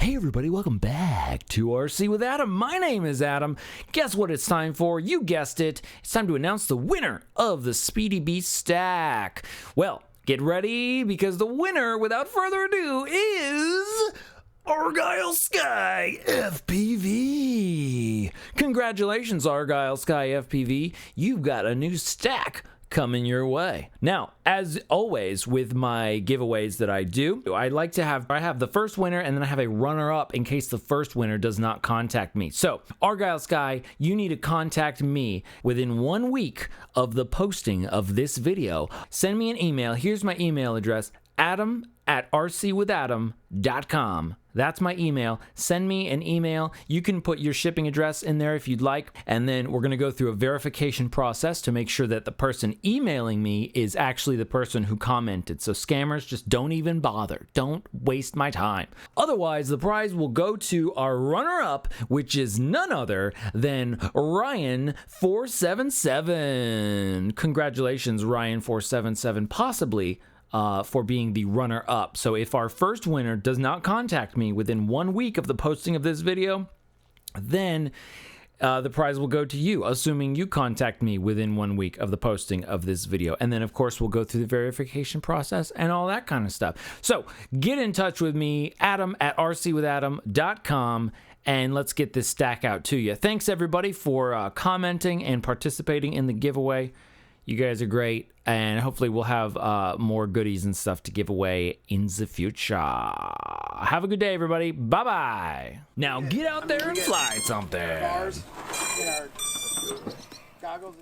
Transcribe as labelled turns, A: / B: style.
A: Hey everybody, welcome back to RC with Adam. My name is Adam. Guess what it's time for? You guessed it. It's time to announce the winner of the SpeedyBee stack. Well, get ready because the winner, without further ado, is Argyle Sky FPV. Congratulations, Argyle Sky FPV. You've got a new stack coming your way. Now, as always with my giveaways that I do, I have the first winner and then I have a runner-up in case the first winner does not contact me. So, Argyle Sky, you need to contact me within 1 week of the posting of this video. Send me an email. Here's my email address, adam@rcwithadam.com. That's my email. Send me an email. You can put your shipping address in there if you'd like, and then we're going to go through a verification process to make sure that the person emailing me is actually the person who commented. So scammers, just don't even bother. Don't waste my time. Otherwise, the prize will go to our runner-up, which is none other than Ryan477. Congratulations, Ryan477, possibly for being the runner-up. So if our first winner does not contact me within 1 week of the posting of this video, then the prize will go to you, assuming you contact me within 1 week of the posting of this video. And then, of course, we'll go through the verification process and all that kind of stuff. So get in touch with me, adam@rcwithadam.com, and let's get this stack out to you. Thanks, everybody, for commenting and participating in the giveaway. You guys are great, and hopefully we'll have more goodies and stuff to give away in the future. Have a good day, everybody. Bye-bye. Now get out there and fly something.
B: Bars, goggles.